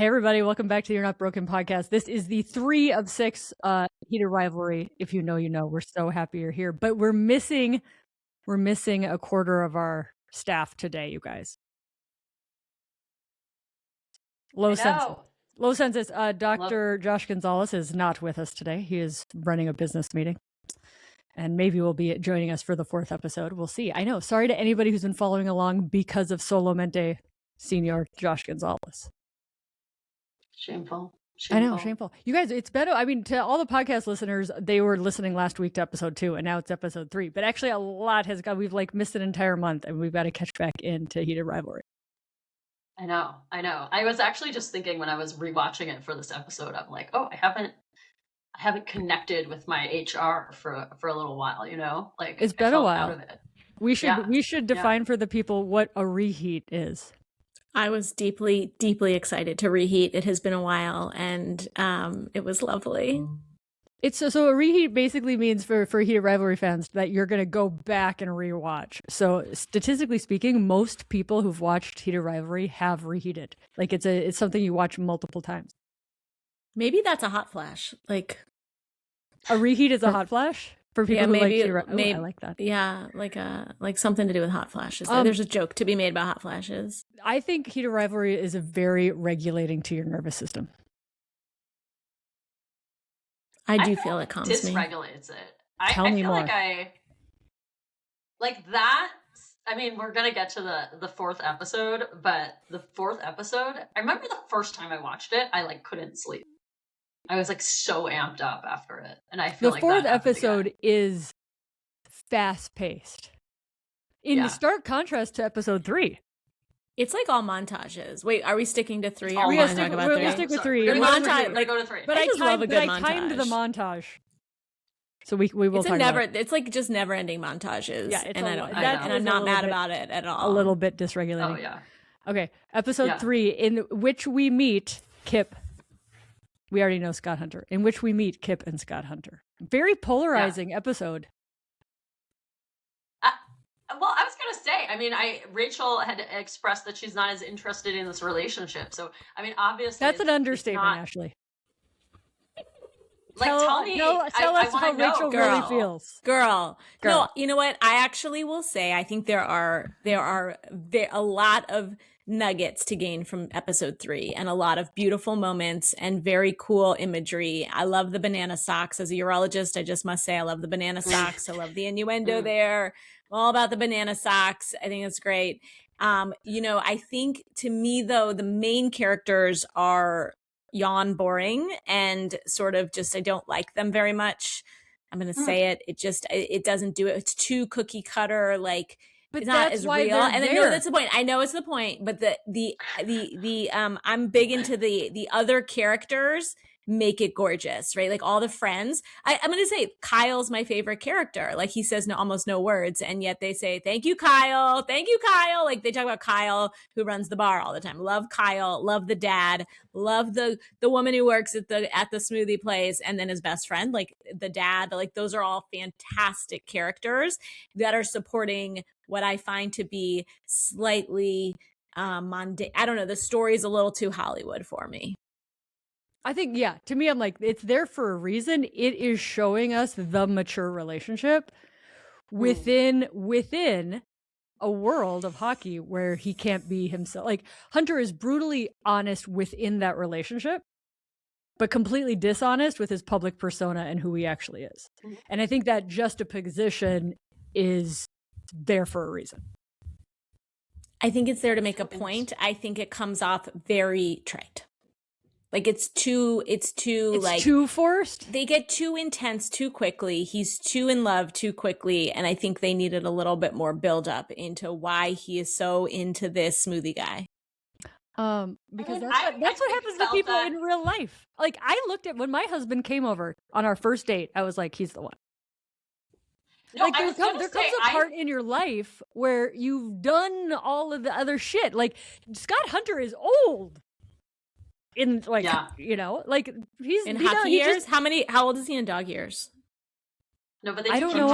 Hey, everybody. Welcome back to the You're Not Broken podcast. This is the 3 of 6 Heated Rivalry. If you know, you know. We're so happy you're here. But we're missing a quarter of our staff today, you guys. Low census. Dr. Josh Gonzalez is not with us today. He is running a business meeting. And maybe will be joining us for the 4th episode. We'll see. I know. Sorry to anybody who's been following along because of Solamente Senior Josh Gonzalez. Shameful. I know, shameful. You guys, it's better. I mean, to all the podcast listeners, they were listening last week to episode 2, and now it's episode 3. But actually, a lot has gone. We've missed an entire month, and we've got to catch back into Heated Rivalry. I know. I was actually just thinking when I was rewatching it for this episode, I'm like, oh, I haven't connected with my HR for a little while. You know, it's been a while. Out of it. We should define for the people what a reheat is. I was deeply, deeply excited to reheat. It has been a while, and it was lovely. It's so a reheat basically means for Heated Rivalry fans that you're going to go back and rewatch. So statistically speaking, most people who've watched Heated Rivalry have reheated. It's something you watch multiple times. Maybe that's a hot flash. A reheat is a hot flash? For people who maybe, maybe, I like that. Yeah, like something to do with hot flashes. There's a joke to be made about hot flashes. I think Heated Rivalry is a very regulating to your nervous system. I do feel it calms me. Dysregulates it. I feel more. Like that. I mean, we're gonna get to the 4th episode, but the 4th episode, I remember the first time I watched it, I couldn't sleep. I was so amped up after it, and I feel the 4th episode is fast paced. In stark contrast to episode 3. It's all montages. Wait, are we sticking to 3? We'll stick with 3. Montage, go to 3. But I love a good montage. I timed the montage, so we will talk about it. It's just never ending montages. Yeah, and I'm not mad about it at all. A little bit dysregulating. Oh yeah. Okay, episode 3, in which we meet Kip. We already know Scott Hunter, in which we meet Kip and Scott Hunter. Very polarizing episode. Well, I was going to say, I mean, Rachel had expressed that she's not as interested in this relationship. So, I mean, obviously. That's an understatement, Ashley. Tell us how Rachel really feels. Girl. No, you know what? I actually will say, I think there are a lot of nuggets to gain from episode 3 and a lot of beautiful moments and very cool imagery. I love the banana socks. As a urologist, I just must say I love the banana socks. I love the innuendo there. I'm all about the banana socks. I think it's great. I think to me though, the main characters are yawn boring and sort of just, I don't like them very much. I'm going to say it. It doesn't do it. It's too cookie cutter. But it's not as real. And I know that's the point. I know it's the point, but the I'm big into the other characters make it gorgeous, right? All the friends. I'm going to say Kyle's my favorite character. He says almost no words, and yet they say, thank you, Kyle. Thank you, Kyle. They talk about Kyle who runs the bar all the time. Love Kyle, love the dad, love the woman who works at the smoothie place, and then his best friend, the dad. Those are all fantastic characters that are supporting what I find to be slightly mundane. I don't know. The story's a little too Hollywood for me. I think, to me, I'm it's there for a reason. It is showing us the mature relationship within a world of hockey where he can't be himself. Hunter is brutally honest within that relationship, but completely dishonest with his public persona and who he actually is. And I think that juxtaposition is there for a reason. I think it's there to make a point. I think it comes off very trite. It's too too forced. They get too intense too quickly. He's too in love too quickly. And I think they needed a little bit more build up into why he is so into this smoothie guy. Because that's what happens to people in real life. I looked at when my husband came over on our first date, I was like, he's the one. No, there comes a part in your life where you've done all of the other shit. Scott Hunter is old. In he's in hockey years. How old is he in dog years? No, but they I don't know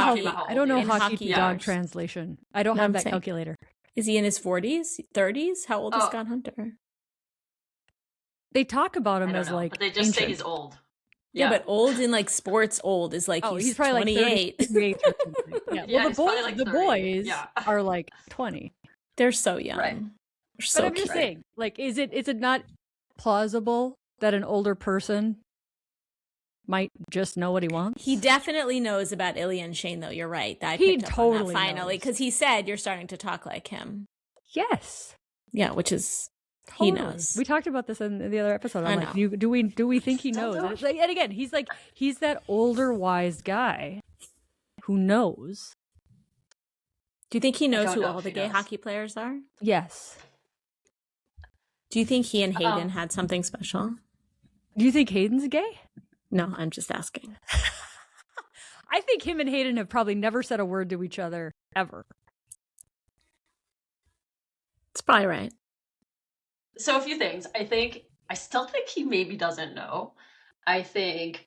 hockey dog years. Translation. I don't have that calculator. Is he in his 40s, 30s? How old is Scott Hunter? They talk about I him don't as know, like but they just say ancient. he's old. Yeah, but old in like sports old is like Oh, he's probably 28. like 38 or something. Yeah. Yeah, Well, he's probably like the 30. boys Yeah. are like 20. They're so young. Right. They're so But I'm just cute. saying, like, is it not plausible that an older person might just know what he wants? He definitely knows about Ilya and Shane, though. You're right. I He picked up totally on that finally knows. because he said you're starting to talk like him. Yes. Yeah, which is Totally. he knows. We talked about this in the other episode. I I'm know. like, do we think he knows? And, it's like, and again, he's that older, wise guy who knows. Do you think he knows don't who know all if the he gay knows. hockey players are? Yes. Do you think he and Hayden had something special? Do you think Hayden's gay? No, I'm just asking. I think him and Hayden have probably never said a word to each other ever. It's probably right. So a few things. I still think he maybe doesn't know. I thought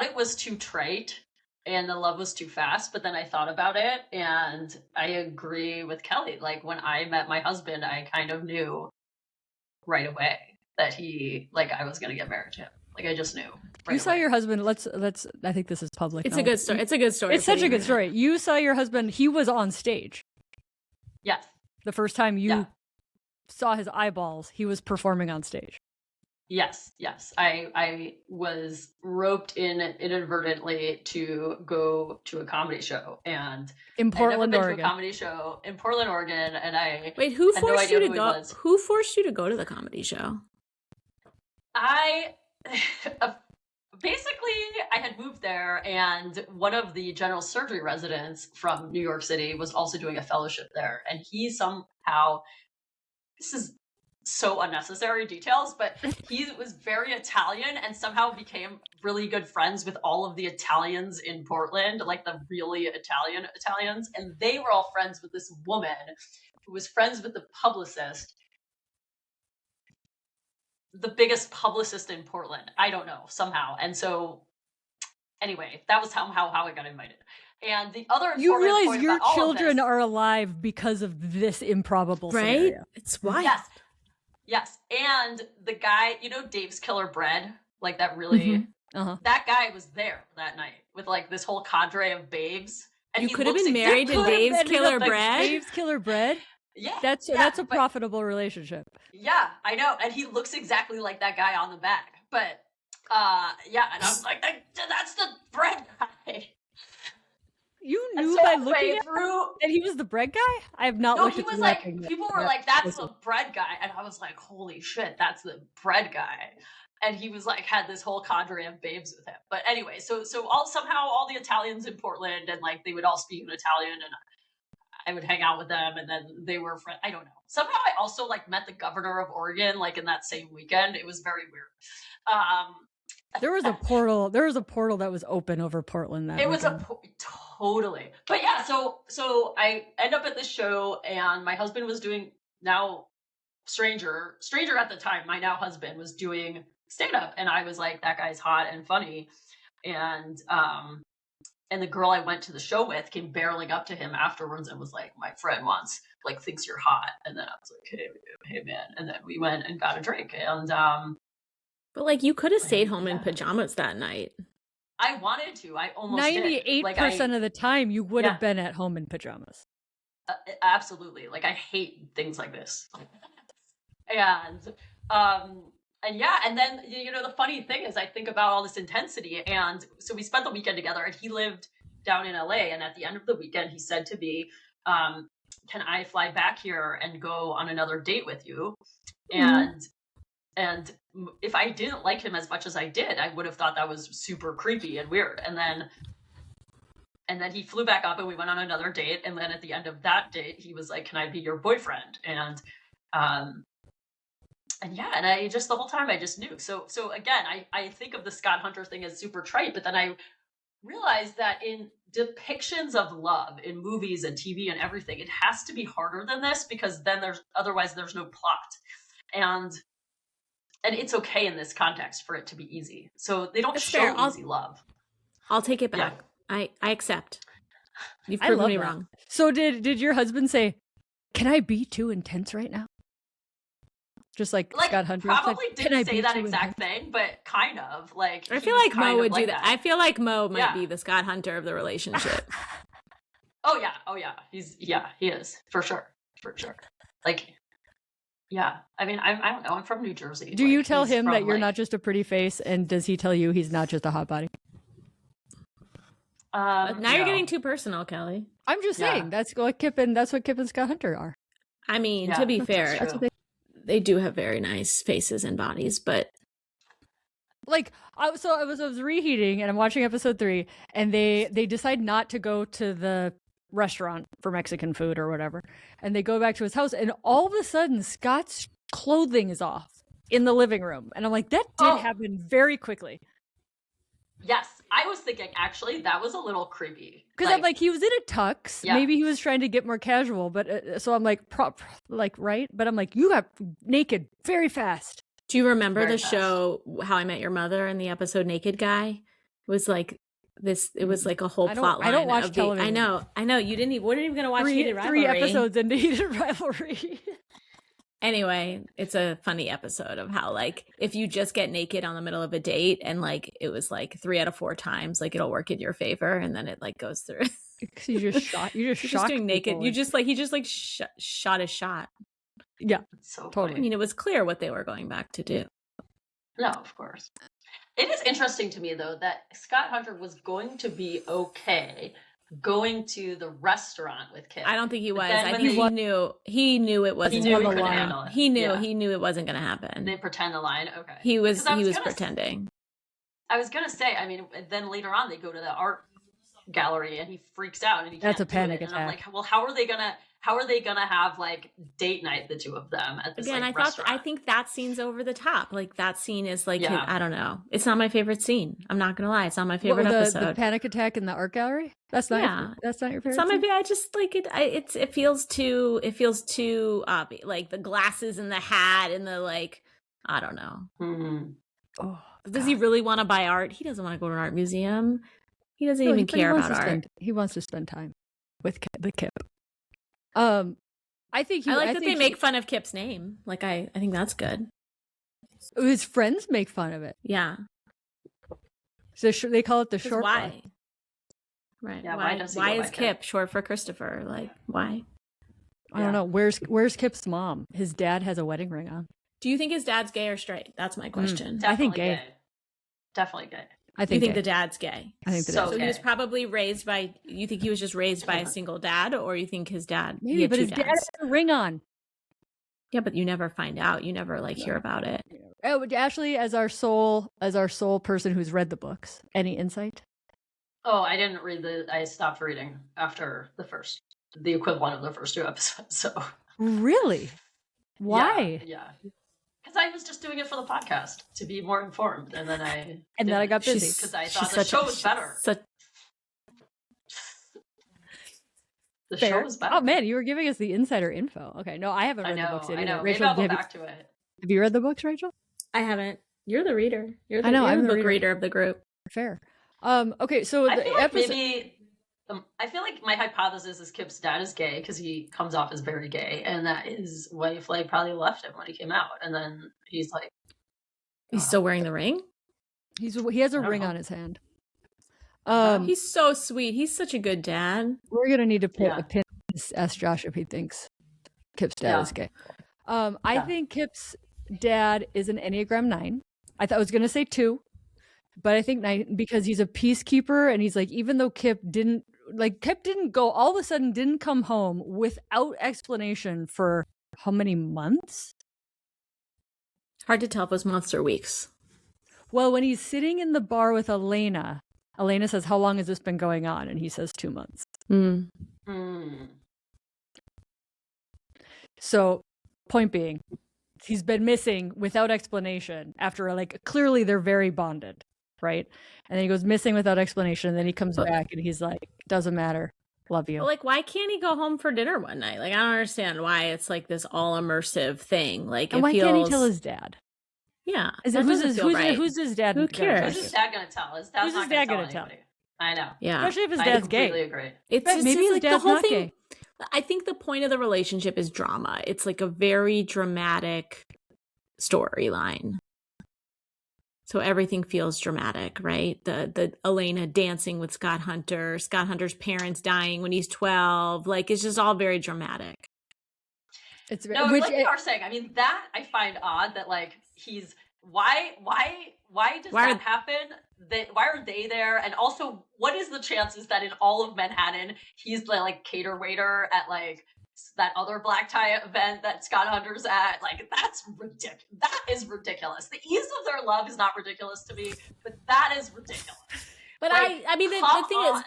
it was too trite and the love was too fast, but then I thought about it and I agree with Kelly. Like when I met my husband, I kind of knew right away that I was going to get married to him. Like I just knew. You saw your husband. Let's. I think this is public. It's a good story. It's a good story. It's such a good story. You saw your husband. He was on stage. Yes. The first time you saw his eyeballs, he was performing on stage. Yes. I was roped in inadvertently to go to a comedy show, and in Portland, I'd never been Oregon. to a comedy show in Portland, Oregon, and I wait. Who had no forced idea you to who he go? was. Who forced you to go to the comedy show? Basically, I had moved there, and one of the general surgery residents from New York City was also doing a fellowship there, and he somehow, this is so unnecessary details, but he was very Italian and somehow became really good friends with all of the Italians in Portland, like the really Italians, and they were all friends with this woman who was friends with the publicist, the biggest publicist in Portland. I don't know, somehow. And so anyway, that was somehow how I got invited. And the other You realize point your about all of children this, are alive because of this improbable scenario. It's wild. Yes. And the guy, Dave's Killer Bread, like that really, that guy was there that night with like this whole cadre of babes. And you could have been married to Dave's Killer Bread. Dave's Killer Bread. Yeah, that's a profitable relationship. Yeah, I know, and he looks exactly like that guy on the back. But and I was like, that's the bread guy. You knew by looking at him that he was the bread guy? I have not looked at the like, people were like, that's the bread guy. And I was like, holy shit, that's the bread guy. And he was like, had this whole cadre of babes with him. But anyway, so somehow all the Italians in Portland, and like they would all speak in Italian, and I would hang out with them, and then they were friends. I don't know. Somehow I also like met the governor of Oregon, like in that same weekend. It was very weird. There was a portal that was open over Portland that weekend. Totally. But yeah, so I end up at this show, and my husband was doing, now stranger at the time, my now husband was doing stand-up, and I was like, that guy's hot and funny. And the girl I went to the show with came barreling up to him afterwards and was like, my friend thinks you're hot. And then I was like, hey man. And then we went and got a drink. And but like you could have stayed home in pajamas that night. I wanted to. I almost 98% of the time you would have been at home in pajamas. Absolutely. Like I hate things like this. And then the funny thing is I think about all this intensity, and so we spent the weekend together, and he lived down in LA, and at the end of the weekend he said to me, can I fly back here and go on another date with you? And if I didn't like him as much as I did, I would have thought that was super creepy and weird. And then he flew back up and we went on another date, and then at the end of that date he was like, can I be your boyfriend? And I just, the whole time I just knew. So again, I think of the Scott Hunter thing as super trite, but then I realized that in depictions of love in movies and TV and everything, it has to be harder than this, because then otherwise there's no plot. And it's okay in this context for it to be easy. So they don't show easy love. I'll take it back. Yeah. I accept. You've proven me wrong. So did your husband say, can I be too intense right now? Just like Like, Scott Hunter. probably Like, "Can I didn't say beat that you in exact thing, but kind of. Like, I he feel was like Mo kind of would do like that. I feel like Mo might Yeah. be the Scott Hunter of the relationship. Oh yeah. He is for sure. Like, yeah. I mean, I don't know. I'm from New Jersey. Do like, you tell he's him that from, you're like, not just a pretty face, and does he tell you he's not just a hot body? But now you're no. getting too personal, Kelly. I'm just Yeah. saying that's what Kip and Scott Hunter are. I mean, Yeah, to be that's fair, true. they do have very nice faces and bodies, but Like, I was reheating, and I'm watching episode 3, and they decide not to go to the restaurant for Mexican food or whatever, and they go back to his house, and all of a sudden Scott's clothing is off in the living room, and I'm like, that did happen very quickly. Yes, I was thinking actually that was a little creepy. Because I'm like, he was in a tux. Yeah. Maybe he was trying to get more casual, but so I'm like, right? But I'm like, you got naked very fast. do you remember Very the fast. show How I Met Your Mother and the episode Naked Guy? It was like this. It was like a whole plot line. I don't watch of television. I know. You didn't. Weren't even gonna watch Heated Rivalry. 3 episodes into Heated Rivalry. Anyway, it's a funny episode of how, like, if you just get naked on the middle of a date and like it was like 3 out of 4 times, like it'll work in your favor, and then it like goes through. You just shot. You just You're shocked just doing naked. people. You just like he just like shot a shot. Yeah, It's so totally. I mean, it was clear what they were going back to do. No, of course. It is interesting to me though that Scott Hunter was going to be okay going to the restaurant with Kip. I don't think he was. then I when think they- he knew it wasn't. He knew he gonna couldn't happen. handle it. He knew Yeah. he knew it wasn't going to happen. They pretend the line. Okay. He was 'Cause I was gonna pretending. I was gonna say, I mean, then later on they go to the art gallery and he freaks out and he That's can't a panic do it. And I'm attack. like, well, how are they gonna have like date night, the two of them at this Again, like, I restaurant? think that scene's over the top. Like that scene is like Yeah. I don't know. It's not my favorite scene. I'm not gonna lie. It's not my What, favorite the episode. panic attack in the art gallery? That's not. Yeah. That's not your favorite. It's not my scene? favorite. I just like it. It feels too obvious. Like the glasses and the hat and the like. I don't know. Mhm. Oh, Does he really want to buy art? He doesn't want to go to an art museum. He doesn't No, even but he care wants about to art. he wants to spend time with the Kip. I think I like that think they make fun of Kip's name. Like I think that's good. his friends make fun of it. Yeah. So they call it the 'Cause short. why? one. Right. Yeah, why why does he why go is by Kip short for Christopher? Like why? I don't know. Where's Kip's mom? His dad has a wedding ring on. Do you think his dad's gay or straight? That's my question. I think Definitely gay. Definitely gay. I You think think gay. the dad's gay? I think the So dad's So gay. he was gay. probably raised by. You think he was just raised by a single dad, or you think his dad? he Maybe, had but two his dad dads? has a ring on. Yeah, but you never find out. You never like hear about it. Oh, Ashley, as our sole person who's read the books, any insight? Oh, I didn't read I stopped reading after the equivalent of the first 2 episodes. So Really? Why? Yeah. Because I was just doing it for the podcast to be more informed, and then I got busy. because I She's thought the show was better. The show Fair. was better. Oh man, you were giving us the insider info. Okay, no, I haven't I read the know. books yet I either. know. Maybe Rachel, I'll go have back to it. you read the books, Rachel? I haven't. You're the reader. You're the, I know, you're I'm the the book reader. reader of the group. Fair. Okay, so I the feel like episode. maybe. I feel like my hypothesis is Kip's dad is gay because he comes off as very gay, and that his wife like probably left him when he came out, and then he's like, He's still wearing the ring. He has a I don't ring know. on his hand. He's so sweet. He's such a good dad. We're gonna need to put Yeah. a pin. Ask Josh if he thinks Kip's dad Yeah. is gay. I Yeah. think Kip's dad is an Enneagram 9. I was gonna say 2, but I think 9 because he's a peacekeeper, and he's like, even though Kip didn't go all of a sudden didn't come home without explanation for how many months. Hard to tell if it was months or weeks. Well, when he's sitting in the bar with Elena says, "How long has this been going on?" And he says 2 months. Mm. So, point being, he's been missing without explanation after clearly they're very bonded, right? And then he goes missing without explanation, and then he comes back and he's like, "Doesn't matter, love you." But like, why can't he go home for dinner one night? Like, I don't understand why it's like this all immersive thing. Like, and it why feels... can't he tell his dad? Yeah, Is that it who's doesn't his feel right. who's his dad? Who gonna cares? talk Who's to? his dad gonna tell? His dad's Who's not his gonna dad tell gonna tell? anybody. I know. Yeah, Especially if his I dad's completely gay. agree. it's Maybe his like dad's the whole not thing. gay. I think the point of the relationship is drama. It's like a very dramatic storyline. So everything feels dramatic, right? The Elena dancing with Scott Hunter's parents dying when he's 12. Like, it's just all very dramatic. It's like you are saying. I mean, that I find odd that like he's why does that happen? Why are they there? And also, what is the chances that in all of Manhattan he's the like cater waiter at like that other black tie event that Scott Hunter's at? Like, that's ridiculous. That is ridiculous. The ease of their love is not ridiculous to me, but that is ridiculous. But like, I mean, the thing is,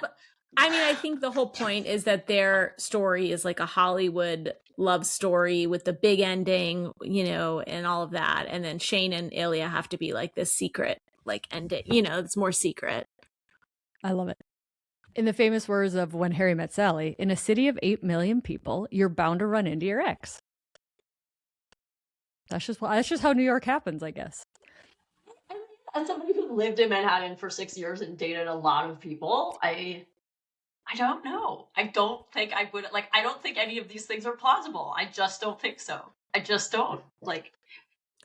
I think the whole point is that their story is like a Hollywood love story with the big ending, you know, and all of that. And then Shane and Ilya have to be like this secret, like ending, you know, it's more secret. I love it. In the famous words of When Harry Met Sally, in a city of 8 million people, you're bound to run into your ex. That's just how New York happens, I guess. As somebody who lived in Manhattan for 6 years and dated a lot of people, I don't know. I don't think I would, like, I don't think any of these things are plausible. I just don't think so. I just don't. Like,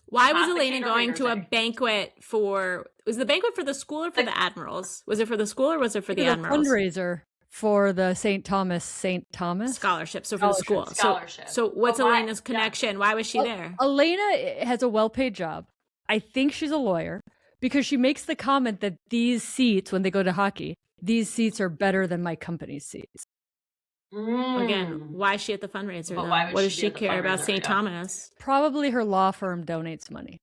why was Elena going to a banquet was the banquet for the school or for the admirals? Was it for the school or was it for the admirals? A fundraiser for the St. Thomas scholarship. So for the school. Scholarship. So what's Elena's connection? Yeah. Why was she there? Elena has a well-paid job. I think she's a lawyer because she makes the comment that these seats, when they go to hockey, these seats are better than my company's seats. Again, why is she at the fundraiser? What does she care about St. Thomas? Probably her law firm donates money.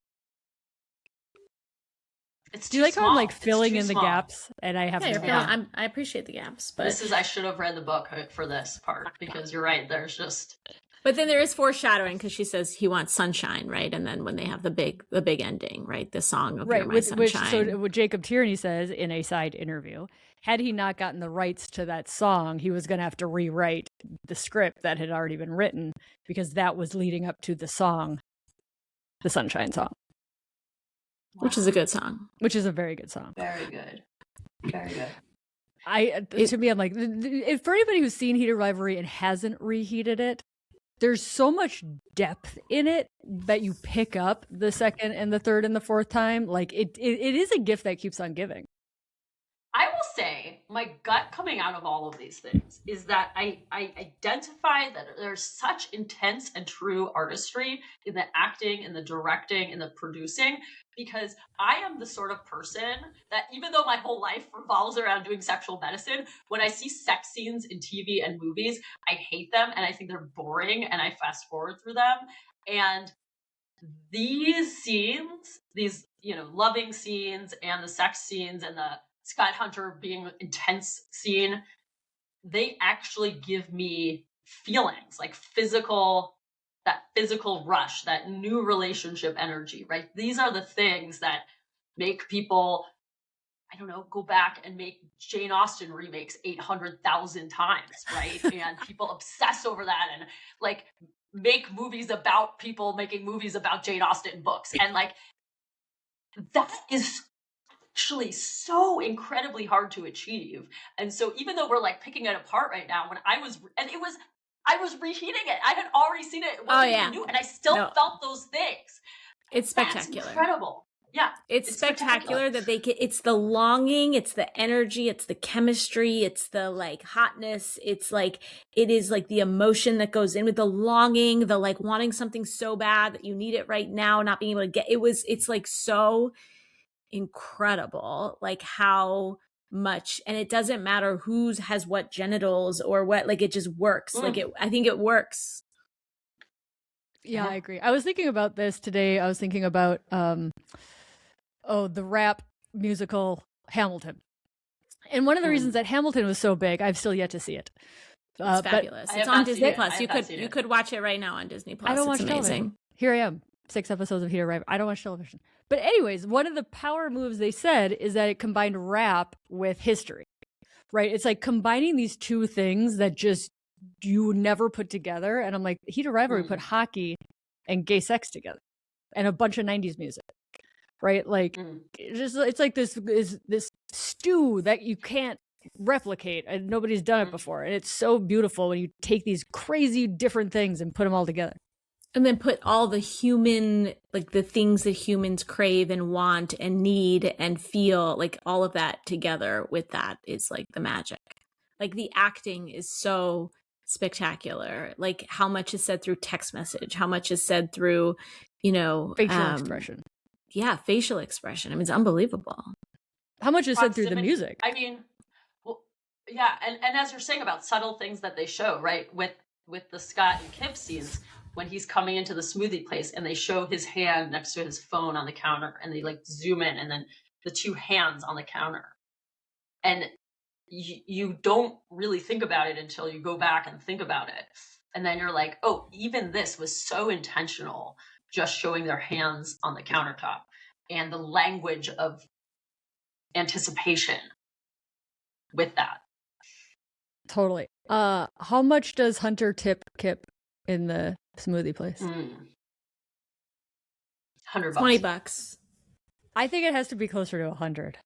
Do you like how I'm like filling in the gaps? And I have I appreciate the gaps, but I should have read the book for this part because you're right. There's just. But then there is foreshadowing because she says he wants sunshine, right? And then when they have the big ending, right? The song of You're My Sunshine. So what Jacob Tierney says in a side interview, had he not gotten the rights to that song, he was going to have to rewrite the script that had already been written because that was leading up to the song, the Sunshine song. Wow. Which is a good song. Which is a very good song. Very good. Very good. To me, I'm like, if for anybody who's seen Heated Rivalry and hasn't reheated it, there's so much depth in it that you pick up the second and the third and the fourth time. Like it is a gift that keeps on giving. I will say my gut coming out of all of these things is that I identify that there's such intense and true artistry in the acting, in the directing, in the producing, because I am the sort of person that even though my whole life revolves around doing sexual medicine, when I see sex scenes in TV and movies, I hate them and I think they're boring and I fast forward through them. And these scenes, these, you know, loving scenes and the sex scenes and the Scott Hunter being intense scene, they actually give me feelings like that physical rush, that new relationship energy, right? These are the things that make people, I don't know, go back and make Jane Austen remakes 800,000 times, right? And people obsess over that and like make movies about people making movies about Jane Austen books. And like, that is actually so incredibly hard to achieve. And so even though we're like picking it apart right now, I was reheating it. I had already seen it. New, and I still felt those things. It's spectacular. That's incredible. Yeah. It's spectacular that it's the longing, it's the energy, it's the chemistry, it's the like hotness. It's like, it is like the emotion that goes in with the longing, the like wanting something so bad that you need it right now, not being able to get it's like so incredible, like how much, and it doesn't matter who has what genitals or what, like it just works. I think it works. Yeah, I agree. I was thinking about this today. I was thinking about the rap musical Hamilton. And one of the reasons that Hamilton was so big, I've still yet to see it. It's fabulous. It's on Disney Plus. You could watch it right now on Disney Plus. I don't watch amazing. Television. Here I am, 6 episodes of Heated Rivalry. I don't watch television. But anyways, one of the power moves they said is that it combined rap with history, right? It's like combining these two things that just you never put together. And I'm like, Heated Rivalry put hockey and gay sex together and a bunch of 90s music, right? Like, it's like this stew that you can't replicate and nobody's done it before. And it's so beautiful when you take these crazy different things and put them all together. And then put all the human, like the things that humans crave and want and need and feel, like all of that together with that is like the magic. Like the acting is so spectacular. Like how much is said through text message, how much is said through, facial expression. Yeah, facial expression. I mean, it's unbelievable. How much is said through the music? I mean, well, yeah, and as you're saying about subtle things that they show, right? With the Scott and Kip scenes, when he's coming into the smoothie place and they show his hand next to his phone on the counter and they like zoom in and then the two hands on the counter. And you don't really think about it until you go back and think about it. And then you're like, oh, even this was so intentional, just showing their hands on the countertop and the language of anticipation with that. Totally. How much does Hunter tip Kip in the smoothie place? $100. $20. I think it has to be closer to 100.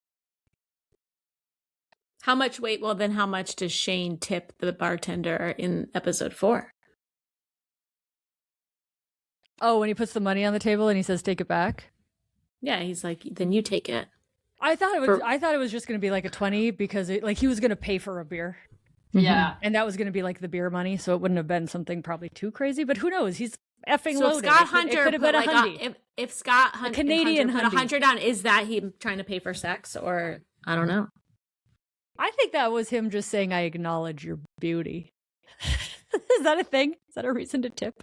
How much weight? Well, then how much does Shane tip the bartender in episode 4? Oh, when he puts the money on the table and he says, take it back? Yeah, he's like, then you take it. I thought it was just going to be like a 20 because he was going to pay for a beer. Yeah. And that was going to be like the beer money, so it wouldn't have been something probably too crazy, but who knows? He's effing So loaded. if Scott Hunter could have been put a hundy. if Scott Hunter Canadian put hundy. 100 on, is that him trying to pay for sex, or I don't know? I think that was him just saying, I acknowledge your beauty. Is that a thing? Is that a reason to tip?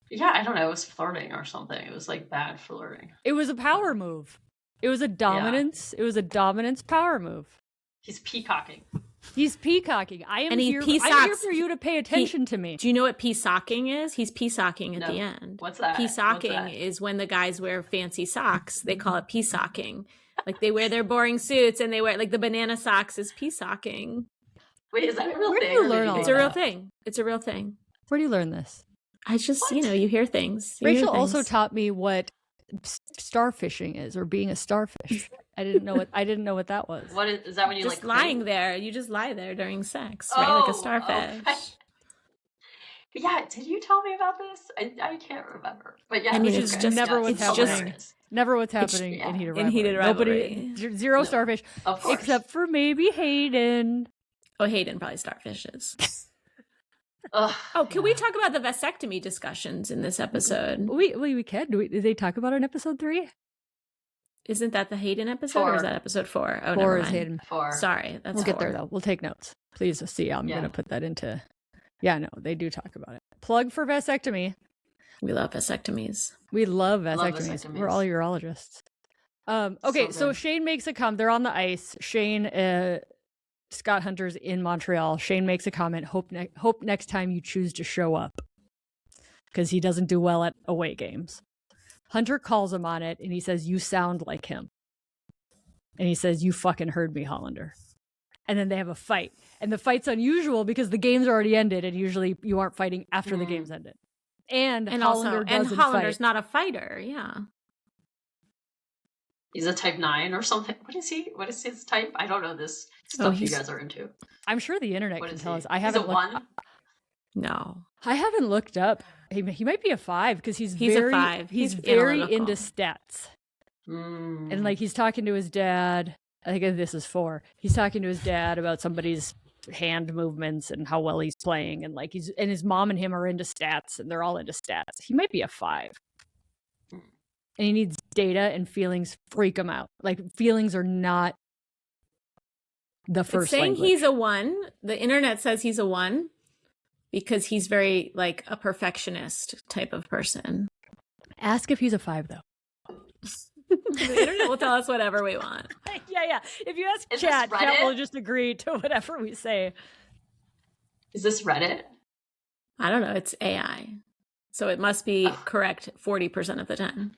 Yeah, I don't know. It was flirting or something. It was like bad flirting. It was a power move. It was a dominance. Yeah. It was a dominance power move. He's peacocking. He's peacocking. I'm here for you to pay attention to me. Do you know what peacocking is? He's peacocking at the end. What's that? Peacocking is when the guys wear fancy socks. They call it peacocking. Like they wear their boring suits and they wear like the banana socks is peacocking. Wait, is that a real Where thing? Do you learn all It's a real thing. It's a real thing. Where do you learn this? I just, you hear things. Rachel also taught me what starfishing is, or being a starfish. I didn't know what that was. What is that when you just like lying there? You just lie there during sex, right? Like a starfish. Okay. Yeah, did you tell me about this? I can't remember. But yeah, I mean, it's just never what's happening. Never what's happening in Heated Rivalry. Nobody, zero starfish, except for maybe Hayden. Oh, Hayden probably starfishes. Can we talk about the vasectomy discussions in this episode? We can. Did they talk about it in episode 3? Isn't that the Hayden episode, or is that episode 4? Oh, 4 is Hayden. 4. Sorry, that's we'll 4. get there though. We'll take notes. Please see. I'm going to put that into. Yeah, no, they do talk about it. Plug for vasectomy. We love vasectomies. We love vasectomies. We're all urologists. Okay, so Shane makes a comment. They're on the ice. Shane. Scott Hunter's in Montreal. Shane makes a comment. Hope next time you choose to show up, because he doesn't do well at away games. Hunter calls him on it, and he says, "You sound like him." And he says, "You fucking heard me, Hollander." And then they have a fight, and the fight's unusual because the game's already ended, and usually you aren't fighting after the game's ended. And Hollander's not a fighter. Yeah. He's a type 9 or something. What is he? What is his type? I don't know this stuff you guys are into. I'm sure the internet can tell us. I haven't. He's a 1? No. I haven't looked up. He might be a 5 because he's a 5. He's very into stats. And like he's talking to his dad. I think this is 4. He's talking to his dad about somebody's hand movements and how well he's playing, and like and his mom and him are into stats, and they're all into stats. He might be a 5. And he needs data, and feelings freak him out. Like feelings are not the first it's saying language. He's a 1. The internet says he's a 1 because he's very like a perfectionist type of person. Ask if he's a 5 though. The internet will tell us whatever we want. Yeah. If you ask chat will just agree to whatever we say. Is this Reddit? I don't know. It's AI. So it must be correct 40% of the time.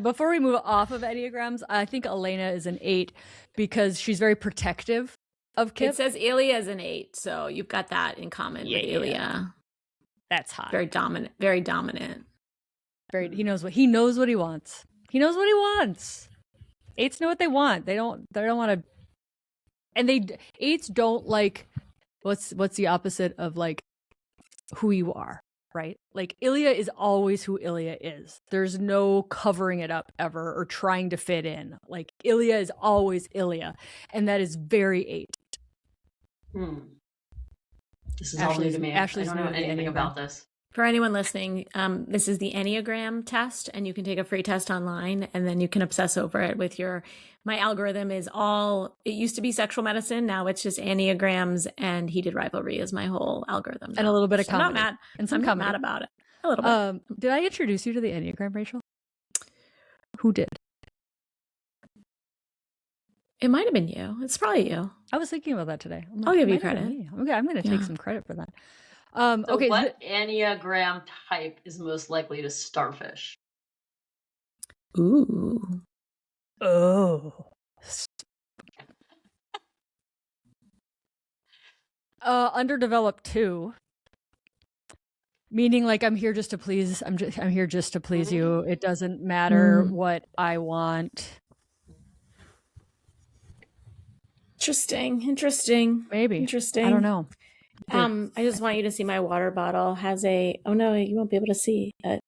Before we move off of Enneagrams, I think Elena is an 8 because she's very protective of Kip. It says Ilya is an 8, so you've got that in common with Ilya. That's hot. Very dominant. Very dominant. He knows what he wants. He knows what he wants. 8s know what they want. They don't want to. And 8s don't like. What's the opposite of like who you are, right? Like Ilya is always who Ilya is. There's no covering it up ever or trying to fit in. Like Ilya is always Ilya, and that is very 8. This is all new to me. Ashley's I don't know anything about this. For anyone listening, this is the Enneagram test, and you can take a free test online, and then you can obsess over it with my algorithm is it used to be sexual medicine. Now it's just Enneagrams, and Heated Rivalry is my whole algorithm now. And a little bit of comedy. I'm not mad. And some I'm comedy. not mad about it. A little bit. Did I introduce you to the Enneagram, Rachel? Who did? It might have been you. It's probably you. I was thinking about that today. I'll give you credit. Okay, I'm going to take some credit for that. So okay. What Enneagram type is most likely to starfish? Ooh. Oh. Underdeveloped 2. Meaning like I'm here just to please. I'm here just to please you. It doesn't matter what I want. Interesting. Maybe. Interesting. I don't know. I just want you to see my water bottle has you won't be able to see a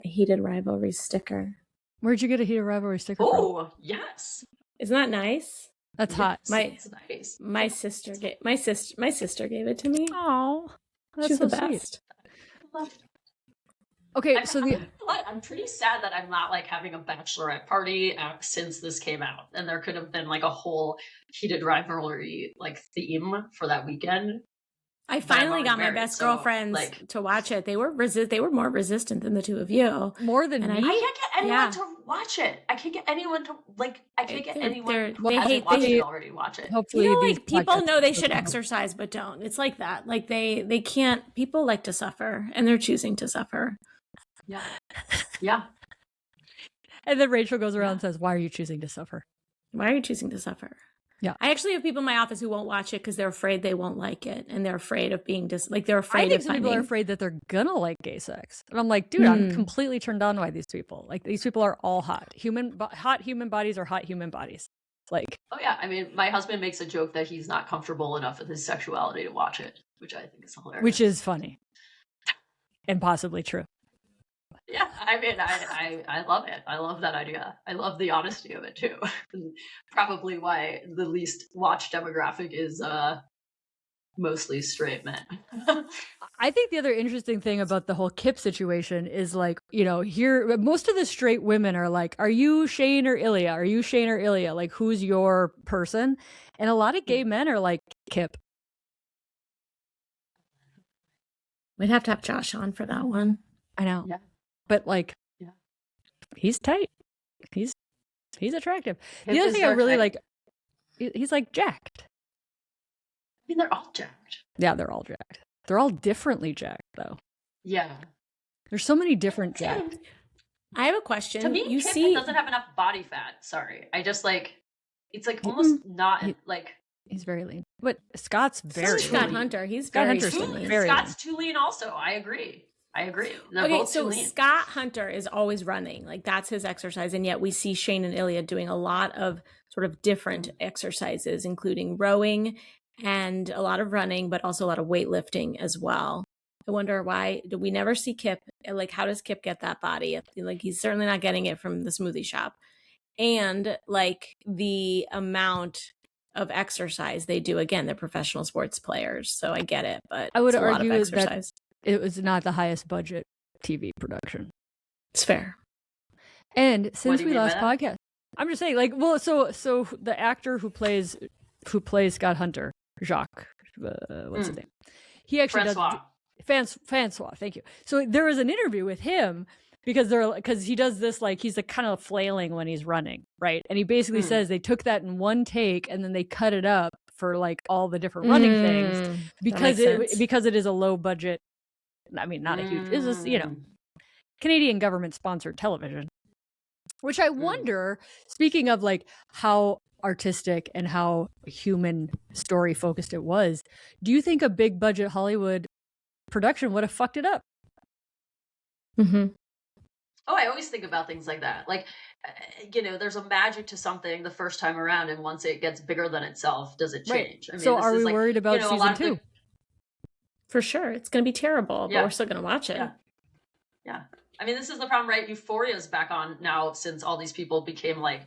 Heated Rivalry sticker. Where'd you get a Heated Rivalry sticker from? Oh, yes. Isn't that nice? That's hot. It's nice. My sister gave it to me. Oh, that's She's so the sweet. best. Okay, I'm pretty sad that I'm not like having a bachelorette party since this came out, and there could have been like a whole Heated Rivalry like theme for that weekend. I finally got my best girlfriends to watch it. They were more resistant than the two of you. More than me? I can't get anyone to watch it. I can't get anyone to I can't get anyone who hasn't watched it already watch it. Hopefully, people know they should exercise, but don't. It's like that. Like they can't. People like to suffer, and they're choosing to suffer. Yeah. And then Rachel goes around and says, "Why are you choosing to suffer? Why are you choosing to suffer?" Yeah. I actually have people in my office who won't watch it because they're afraid they won't like it, and they're afraid of being they're afraid. I think some people are afraid that they're gonna like gay sex, and I'm like, dude, I'm completely turned on by these people. Like these people are all hot. Hot human bodies are hot human bodies. Like, oh yeah, I mean, my husband makes a joke that he's not comfortable enough with his sexuality to watch it, which I think is hilarious. Which is funny, and possibly true. Yeah, I mean, I love it. I love that idea. I love the honesty of it too. Probably why the least watched demographic is mostly straight men. I think the other interesting thing about the whole Kip situation is like, here most of the straight women are like, are you Shane or Ilya? Are you Shane or Ilya? Like, who's your person? And a lot of gay men are like Kip. We'd have to have Josh on for that one. I know. Yeah. But like, he's tight. He's attractive. The other thing I really like, he's like jacked. I mean, they're all jacked. Yeah, they're all jacked. They're all differently jacked, though. Yeah. There's so many different jacked. I have a question. To me, Kip doesn't have enough body fat. Sorry. I just like, it's like almost not like. He's very lean. But Scott's very Scott lean. Hunter. He's very lean. Scott's too lean also. I agree. They're okay, both so Scott Hunter is always running. Like that's his exercise. And yet we see Shane and Ilya doing a lot of sort of different exercises, including rowing and a lot of running, but also a lot of weightlifting as well. I wonder why do we never see Kip? Like, how does Kip get that body? Like, he's certainly not getting it from the smoothie shop. And like the amount of exercise they do, again, they're professional sports players. So I get it, but I would it's a lot of argue exercise. It was not the highest budget TV production. It's fair. And since we last podcast, I'm just saying, like, well, so the actor who plays Scott Hunter, Jacques, what's his name? He actually does Francois. Thank you. So there was an interview with him because he does this, like, he's like kind of flailing when he's running, right? And he basically says they took that in one take and then they cut it up for like all the different running things because it is a low budget. I mean, not a huge, it's just, Canadian government sponsored television, which I wonder, speaking of like how artistic and how human story focused it was, do you think a big budget Hollywood production would have fucked it up? Mm-hmm. Oh, I always think about things like that. Like, there's a magic to something the first time around, and once it gets bigger than itself, does it change? Right. I mean, so are we worried about season 2? For sure. It's going to be terrible, but Yeah. we're still going to watch it. Yeah. I mean, this is the problem, right? Euphoria's back on now since all these people became like,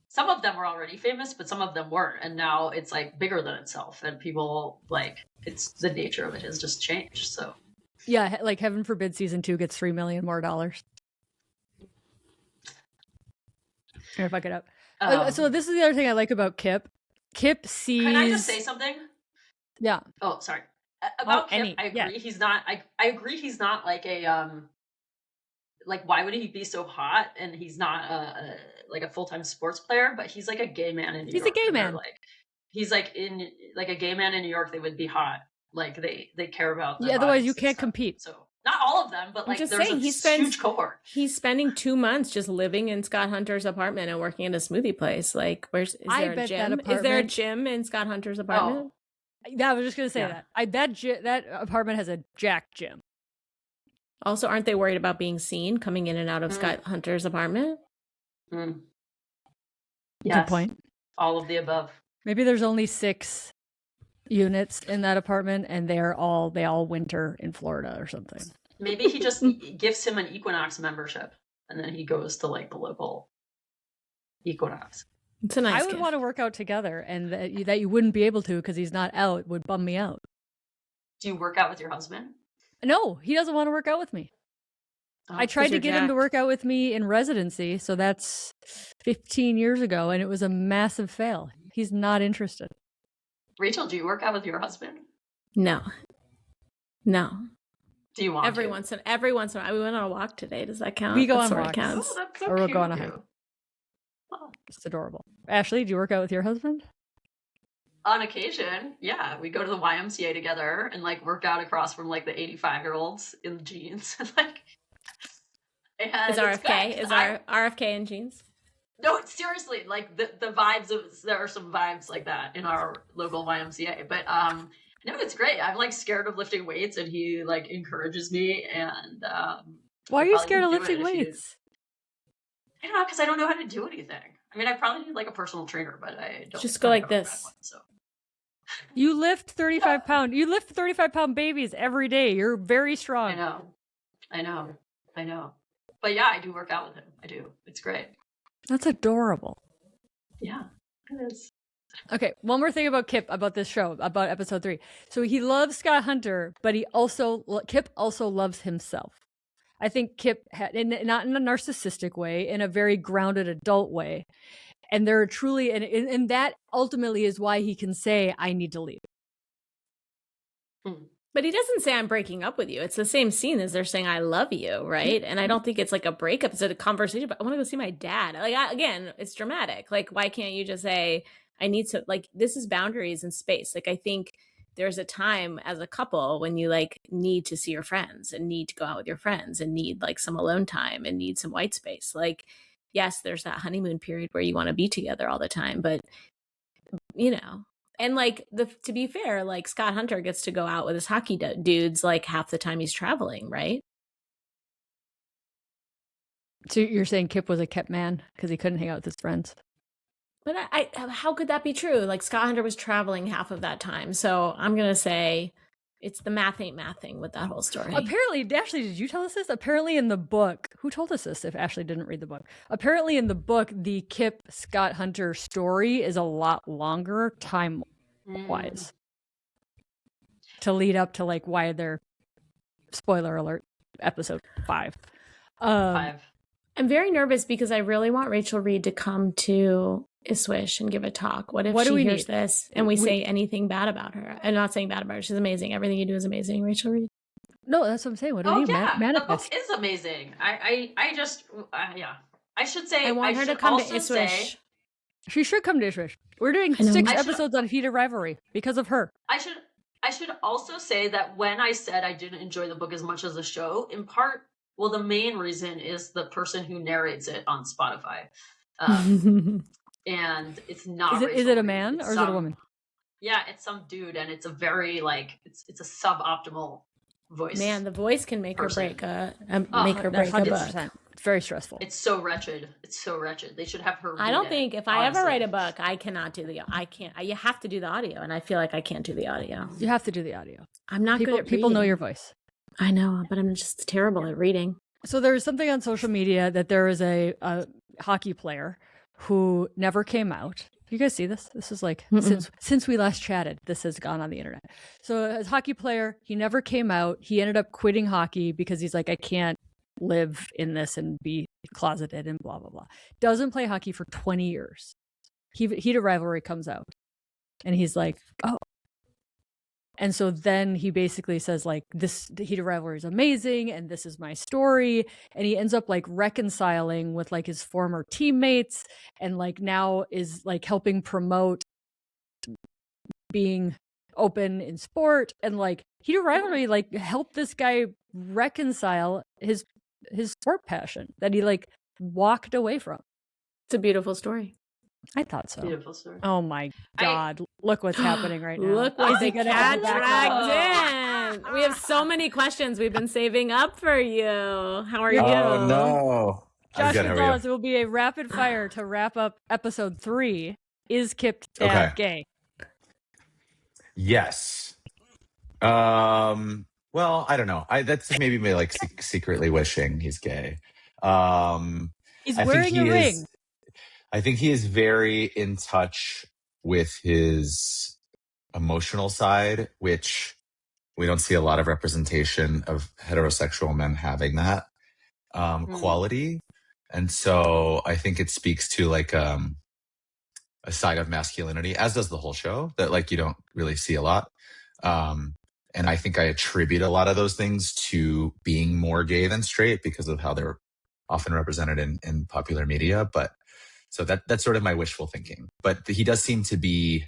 some of them were already famous, but some of them weren't. And now it's like bigger than itself. And people like, it's the nature of it has just changed. So Yeah, like heaven forbid season 2 gets $3 million more. Here, fuck it up. So this is the other thing I like about Kip. Kip sees. Can I just say something? Yeah. Oh, sorry. About Kip, I agree. Yeah. He's not. I agree. He's not like a like. Why would he be so hot? And he's not like a full-time sports player, but he's like a gay man in New York. He's a gay man. Like he's like in like a gay man in New York. They would be hot. Like they care about. Yeah. Otherwise, you can't compete. So not all of them, but like just there's saying, a huge cohort. He's spending 2 months just living in Scott Hunter's apartment and working at a smoothie place. Like, is there a gym? Is there a gym in Scott Hunter's apartment? Yeah, I was just gonna say that. I bet that apartment has a jack gym. Also, aren't they worried about being seen coming in and out of Scott Hunter's apartment? Yes. Good point. All of the above. Maybe there's only 6 units in that apartment, and they all winter in Florida or something. Maybe he just gives him an Equinox membership, and then he goes to like the local Equinox. It's a nice. I would want to work out together, and that you wouldn't be able to because he's not out would bum me out. Do you work out with your husband? No, he doesn't want to work out with me. Oh, I tried to get him to work out with me in residency, so that's 15 years ago, and it was a massive fail. He's not interested. Rachel, do you work out with your husband? No. Do you want every once in a while? We went on a walk today. Does that count? We go on walks. Counts. Oh, that's so or we'll cute. go on a hike. Oh, it's adorable. Ashley, do you work out with your husband? On occasion, yeah. We go to the YMCA together and like work out across from like the 85-year-olds in jeans. Like, and is RFK? Is our RFK in jeans? No, seriously, like the vibes there are some vibes like that in our local YMCA. But no, it's great. I'm like scared of lifting weights, and he like encourages me. And why are you scared of lifting weights? I don't know, because I don't know how to do anything. I mean, I probably need like a personal trainer, but I don't. Just go like this. One, so. You lift 35 pound. You lift 35-pound babies every day. You're very strong. I know. But yeah, I do work out with him. I do. It's great. That's adorable. Yeah, it is. Okay, one more thing about Kip, about this show, about episode 3. So he loves Scott Hunter, but Kip also loves himself. I think Kip, not in a narcissistic way, in a very grounded adult way. And they're truly, and that ultimately is why he can say, I need to leave. But he doesn't say I'm breaking up with you. It's the same scene as they're saying I love you, right? And I don't think it's like a breakup. It's a conversation. But I want to go see my dad. Like again, it's dramatic. Like why can't you just say I need to? Like this is boundaries and space. Like I think there's a time as a couple when you like need to see your friends and need to go out with your friends and need like some alone time and need some white space. Like yes, there's that honeymoon period where you want to be together all the time, but you know. And like to be fair, like Scott Hunter gets to go out with his hockey dudes like half the time he's traveling, right? So you're saying Kip was a kept man because he couldn't hang out with his friends? But how could that be true? Like Scott Hunter was traveling half of that time, so I'm gonna say it's the math ain't mathing with that whole story. Apparently, Ashley, did you tell us this? Apparently, in the book, who told us this? If Ashley didn't read the book, apparently in the book, the Kip Scott Hunter story is a lot longer time-wise to lead up to like why they're spoiler alert episode 5. 5. I'm very nervous because I really want Rachel Reed to come to Ipswich and give a talk. What if she hears this and we say anything bad about her? I'm not saying bad about her. She's amazing. Everything you do is amazing, Rachel Reed. No, that's what I'm saying. What do you the book is amazing. I just I should say I want her to come to Ipswich. She should come to Ipswich. We're doing 6 episodes on Heated Rivalry because of her. I should also say that when I said I didn't enjoy the book as much as the show, in part, well, the main reason is the person who narrates it on Spotify. And it's not. Is it a man or is it a woman? Yeah, it's some dude, and it's a very like it's a suboptimal voice. Man, the voice can make or break a book. It's very stressful. It's so wretched. It's so wretched. They should have her. I don't think if I ever honestly. write a book, I cannot do I can't. You have to do the audio, and I feel like I can't do the audio. You have to do the audio. I'm not good at People know reading. your voice. I know, but I'm just terrible at reading. So there's something on social media that there is a hockey player who never came out. You guys see this? This is like since we last chatted, this has gone on the internet. So as hockey player, he never came out. He ended up quitting hockey because he's like, I can't live in this and be closeted and blah, blah, blah. Doesn't play hockey for 20 years. Heated Rivalry comes out and he's like, oh. And so then he basically says like, the Heated Rivalry is amazing and this is my story. And he ends up like reconciling with like his former teammates and like now is like helping promote being open in sport. And like Heated Rivalry like helped this guy reconcile his sport passion that he like walked away from. It's a beautiful story. I thought so. Beautiful story. Oh my God. Look what's happening right now. Look what the gonna cat have the back- dragged in. We have so many questions we've been saving up for you. How are you? Oh no. I'm Josh good, how are you? Gonzalez, it will be a rapid fire to wrap up episode 3. Is Kip dad gay? Yes. Well, I don't know. That's maybe me like secretly wishing he's gay. He's I wearing think a ring. I think he is very in touch with his emotional side, which we don't see a lot of representation of heterosexual men having that quality. And so I think it speaks to like a side of masculinity, as does the whole show, that like you don't really see a lot. And I think I attribute a lot of those things to being more gay than straight because of how they're often represented in popular media. But so that's sort of my wishful thinking. But he does seem to be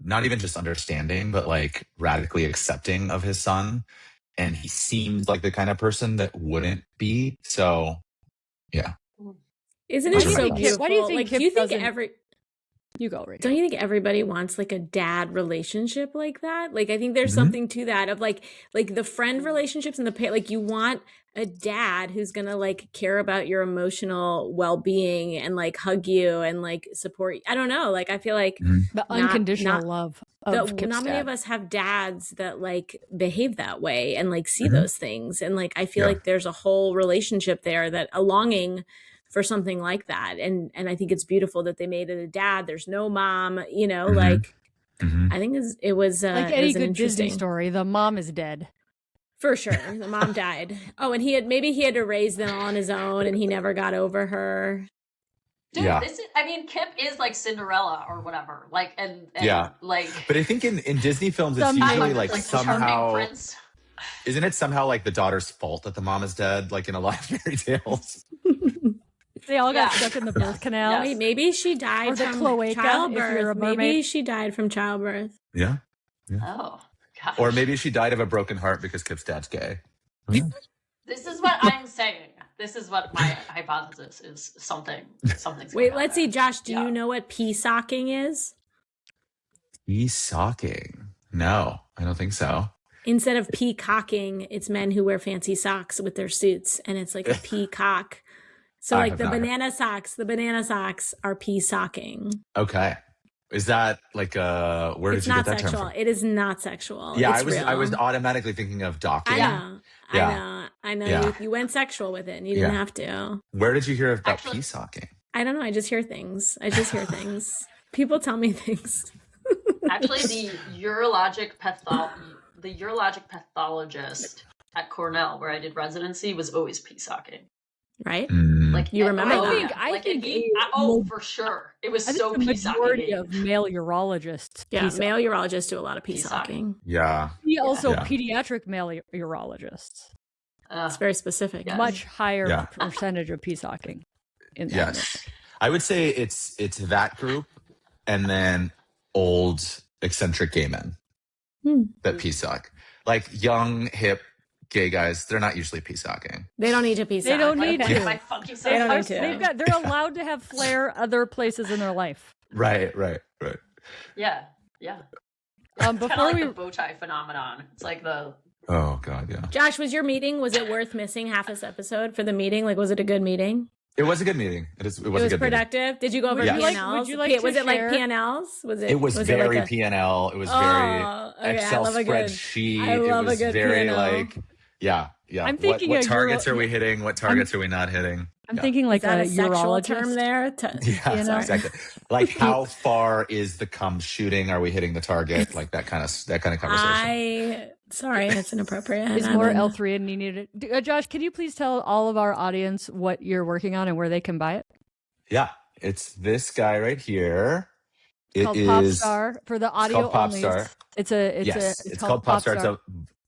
not even just understanding, but like radically accepting of his son. And he seems like the kind of person that wouldn't be. So, yeah. Isn't Why it do you so think- beautiful? why do you think like, Kip do you think doesn't- You go, Rachel. Don't you think everybody wants like a dad relationship like that? Like I think there's Mhm. something to that of like the friend relationships and like you want a dad who's gonna like care about your emotional well-being and like hug you and like support you. I don't know. Like I feel like The unconditional not- love of Kip's not many dad. of us have dads that like behave that way and like see Mhm. those things. And like I feel Yeah. like there's a whole relationship there, that a longing for something like that. And I think it's beautiful that they made it a dad. There's no mom, you know, Mhm. like Mhm. I think it was Like it any was an good Disney interesting story, the mom is dead. for sure. The mom died. Oh, and he had to raise them all on his own and he never got over her. Dude, Yeah. Kip is like Cinderella or whatever. Like, and Yeah. like, But I think in Disney films, it's Somehow- usually like like the charming somehow, prince. isn't it somehow like the daughter's fault that the mom is dead? Like in a lot of fairy tales. They all got Yeah. stuck in the birth canal. Yes. Wait, maybe she died Or the from cloaca, if you're a childbirth. Maybe mermaid. she died from childbirth. Yeah. Oh, gosh. Or maybe she died of a broken heart because Kip's dad's gay. This is what I'm saying. This is what my hypothesis is. Something's Wait, going on let's see, there. Josh, do Yeah. you know what pea-socking is? Socking? No, I don't think so. Instead of peacocking, it's men who wear fancy socks with their suits, and it's like a peacock. So I like have the not heard. banana socks are pea-socking. Okay. Is that like where It's did you not get that sexual. term from? It is not sexual. Yeah, It's I was real. automatically thinking of docking. I Yeah. know. I know. Yeah. You went sexual with it, and you didn't Yeah. have to. Where did you hear about Actually- pea socking? I don't know. I just hear things. People tell me things. Actually, the urologic pathologist at Cornell, where I did residency, was always peacocking. Right? Like You remember oh, that? yeah. I Like, think and he- a- oh, for sure, it was I think so the majority peacocking. of male urologists. Yeah, peacock. male urologists do a lot of Peacocking. peacocking. Yeah. See also Yeah. pediatric male urologists. It's very specific. Yeah. Much higher Yeah. percentage of peacocking. In that Yes. I would say it's that group and then old eccentric gay men that pea sock. Like young, hip gay guys, they're not usually pea socking. They don't need to peacock. They don't need Okay. to. My fucking They don't need self. to. They're allowed to have flair other places in their life. Right. Yeah. Before Kind of like we the bow tie phenomenon. It's like the Oh God, yeah. Josh, was it worth missing half this episode for the meeting? Like, was it a good meeting? It was a good meeting. It was It a was good productive. meeting. Did you go over Would you P&Ls? like- would you like was to it like share? P&Ls? It was very like a, P&L. It was very okay, Excel I love a good, spreadsheet. I love It was a good very P&L. like, yeah. I'm thinking what a targets are we hitting? What targets are we not hitting? I'm Yeah. thinking like Is that a a sexual urologist term there? Yeah, P&L. exactly. Like how far is the cum shooting? Are we hitting the target? Like that kind of conversation. Sorry, it's inappropriate. Is more L3 and needed. Josh, can you please tell all of our audience what you're working on and where they can buy it? Yeah, it's this guy right here. It's called Popstar for the audio only. It's called Popstar. It's a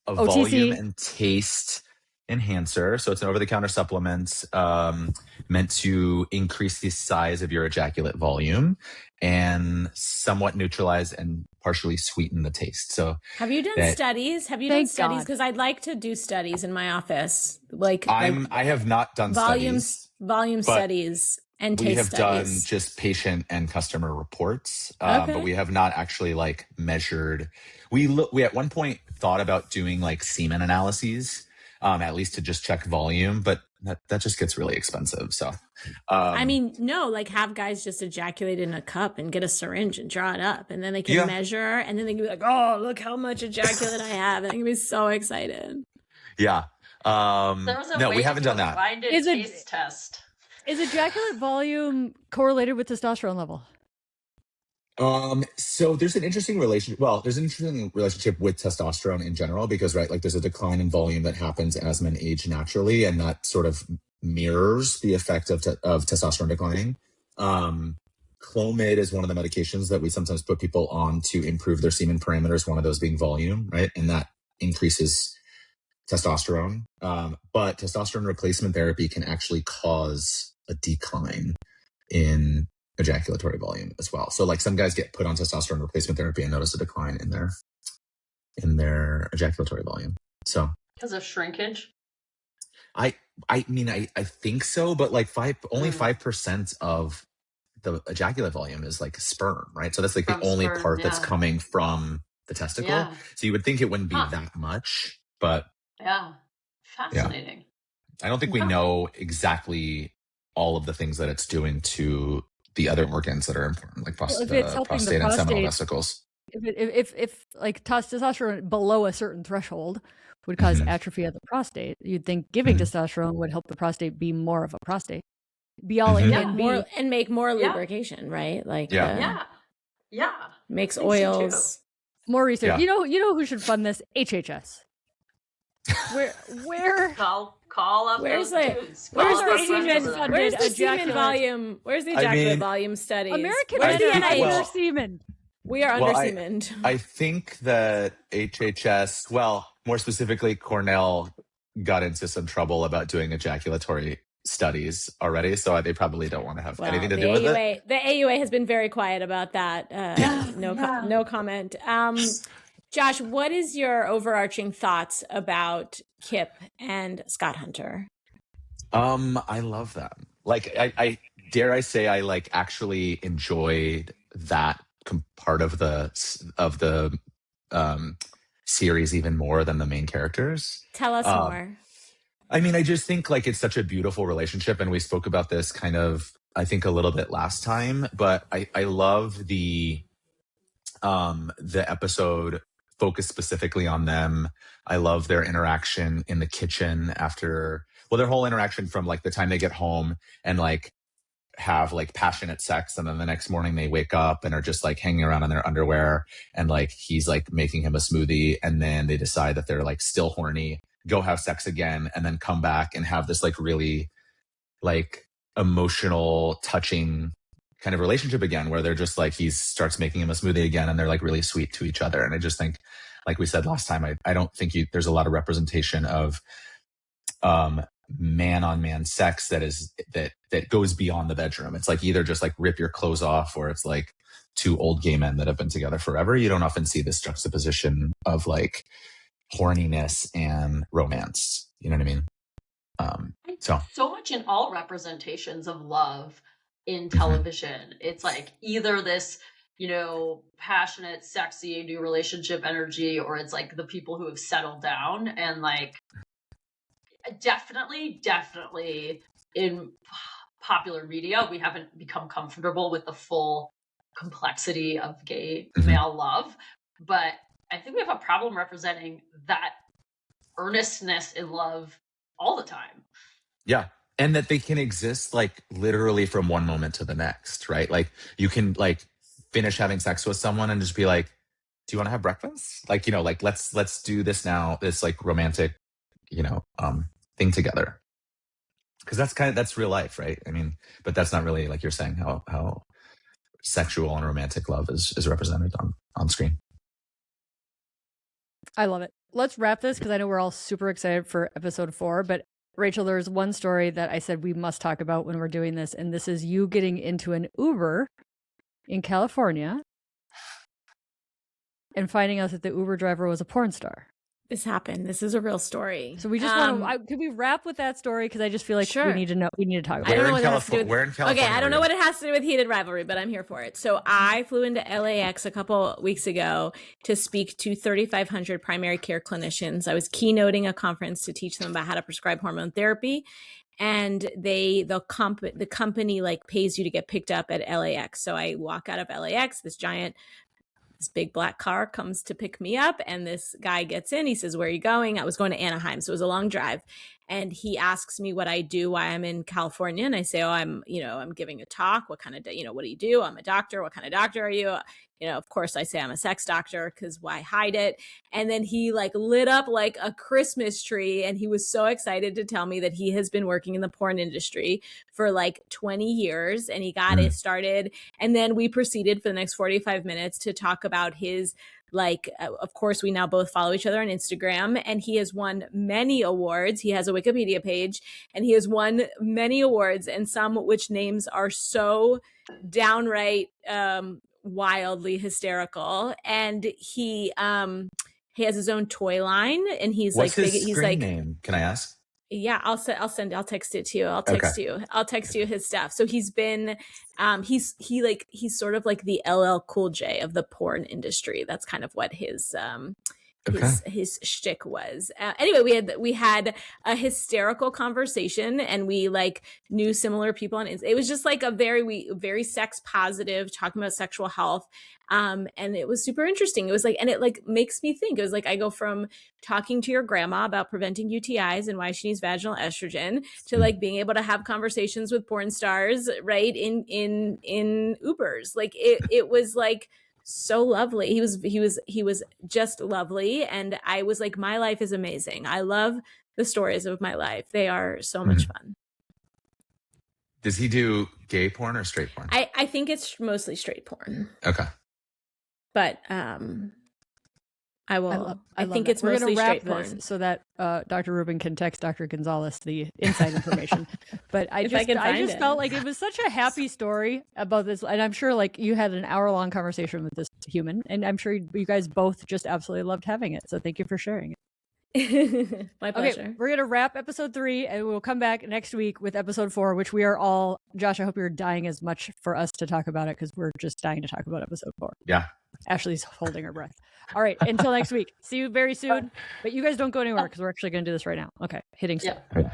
OTC. volume and taste enhancer. So it's an over-the-counter supplement meant to increase the size of your ejaculate volume and somewhat neutralize and partially sweeten the taste. So have you done studies? Because I'd like to do studies in my office. I have not done volume studies, studies and taste we have studies. done just patient and customer reports, Okay. but we have not actually like measured. We at one point thought about doing like semen analyses, at least to just check volume, but that just gets really expensive. So, have guys just ejaculate in a cup and get a syringe and draw it up, and then they can measure, and then they can be like, "Oh, look how much ejaculate I have," and I can be so excited. Yeah. We haven't done that. Is it taste test? Is ejaculate volume correlated with testosterone level? So there's an interesting relationship. Well, there's an interesting relationship with testosterone in general because, right, like there's a decline in volume that happens as men age naturally, and that sort of mirrors the effect of testosterone declining. Clomid is one of the medications that we sometimes put people on to improve their semen parameters, one of those being volume, right? And that increases testosterone. But testosterone replacement therapy can actually cause a decline in ejaculatory volume as well. So like some guys get put on testosterone replacement therapy and notice a decline in their ejaculatory volume. So because of shrinkage? I think so, but like only 5% of the ejaculate volume is like sperm, right? So that's like the only part that's coming from the testicle. Yeah. So you would think it wouldn't be that much, but yeah. Fascinating. Yeah. I don't think we know exactly all of the things that it's doing to the other organs that are important, like prostate and seminal vesicles. If like testosterone below a certain threshold would cause atrophy of the prostate, you'd think giving testosterone would help the prostate be more of a prostate. Be all in and make more lubrication, right? Like makes oils. More research. Yeah. You know who should fund this? HHS. Where call up where's those dudes. Where's the semen volume? Where's the ejaculate volume studies? American men are under semen. We are under semened. I think that HHS, more specifically Cornell, got into some trouble about doing ejaculatory studies already, so they probably don't want to have anything to do with it. The AUA has been very quiet about that. No comment. Josh, what is your overarching thoughts about Kip and Scott Hunter? I love that. Like, I dare I say I like actually enjoyed that part of the series even more than the main characters. Tell us more. I mean, I just think like it's such a beautiful relationship, and we spoke about this kind of, I think, a little bit last time, but I love the episode focused specifically on them. I love their interaction in the kitchen their whole interaction from like the time they get home and like have like passionate sex, and then the next morning they wake up and are just like hanging around in their underwear, and like he's like making him a smoothie, and then they decide that they're like still horny, go have sex again, and then come back and have this like really like emotional, touching kind of relationship again, where they're just like, he starts making him a smoothie again, and they're like really sweet to each other. And I just think, like we said last time, I don't think there's a lot of representation of man on man sex that goes beyond the bedroom. It's like either just like rip your clothes off, or it's like two old gay men that have been together forever. You don't often see this juxtaposition of like horniness and romance. You know what I mean? So much in all representations of love in television. It's like either this you know, passionate, sexy, new relationship energy, or it's like the people who have settled down. And like, definitely in popular media, we haven't become comfortable with the full complexity of gay male love. But I think we have a problem representing that earnestness in love all the time. Yeah. And that they can exist like literally from one moment to the next, right? Like you can like finish having sex with someone and just be like, do you want to have breakfast? Like, you know, like let's do this now, this like romantic, you know, thing together. Cause that's real life, right? I mean, but that's not really like you're saying how sexual and romantic love is represented on screen. I love it. Let's wrap this because I know we're all super excited for episode 4. But Rachel, there's one story that I said we must talk about when we're doing this. And this is you getting into an Uber in California and finding out that the Uber driver was a porn star. This happened. This is a real story. So we just want to, could we wrap with that story? Because I just feel like we need to know, we need to talk about it. I don't know what it has to do with, where in California? Okay, I don't know what it has to do with Heated Rivalry, but I'm here for it. So I flew into LAX a couple weeks ago to speak to 3,500 primary care clinicians. I was keynoting a conference to teach them about how to prescribe hormone therapy. And the company like pays you to get picked up at LAX. So I walk out of LAX, this big black car comes to pick me up, and this guy gets in. He says, "Where are you going?" I was going to Anaheim, so it was a long drive. And he asks me what I do, why I'm in California. And I say, "Oh, I'm giving a talk. What kind of, what do you do?" "I'm a doctor." "What kind of doctor are you?" Of course I say I'm a sex doctor, because why hide it? And then he like lit up like a Christmas tree. And he was so excited to tell me that he has been working in the porn industry for like 20 years and he got it started. And then we proceeded for the next 45 minutes to talk about his, like, of course, we now both follow each other on Instagram, and he has won many awards. He has a Wikipedia page, and he has won many awards, and some which names are so downright wildly hysterical. And he has his own toy line, and he's What's like his he's screen like name? Can I ask? Yeah, I'll text it to you. I'll text you his stuff. So he's been, he's sort of like the LL Cool J of the porn industry. That's kind of what his shtick was. Anyway, we had a hysterical conversation, and we like knew similar people, and it was just like a very sex positive, talking about sexual health. And it was super interesting. It was like, and it like makes me think. It was like I go from talking to your grandma about preventing UTIs and why she needs vaginal estrogen to like being able to have conversations with porn stars, right? In Ubers. Like it was like so lovely. He was just lovely. And I was like, my life is amazing. I love the stories of my life. They are so much fun. Does he do gay porn or straight porn? I think it's mostly straight porn. Okay. But I think it's mostly straight porn. So that Dr. Rubin can text Dr. Gonzalez the inside information. But I just felt like it was such a happy story about this. And I'm sure like you had an hour-long conversation with this human, and I'm sure you guys both just absolutely loved having it. So thank you for sharing it. My pleasure. Okay, we're going to wrap episode 3, and we'll come back next week with episode 4, which we are all, Josh, I hope you're dying as much for us to talk about it, because we're just dying to talk about episode 4. Yeah. Ashley's holding her breath. All right, until next week. See you very soon. But you guys don't go anywhere, because we're actually going to do this right now. Okay, hitting stop. Yeah.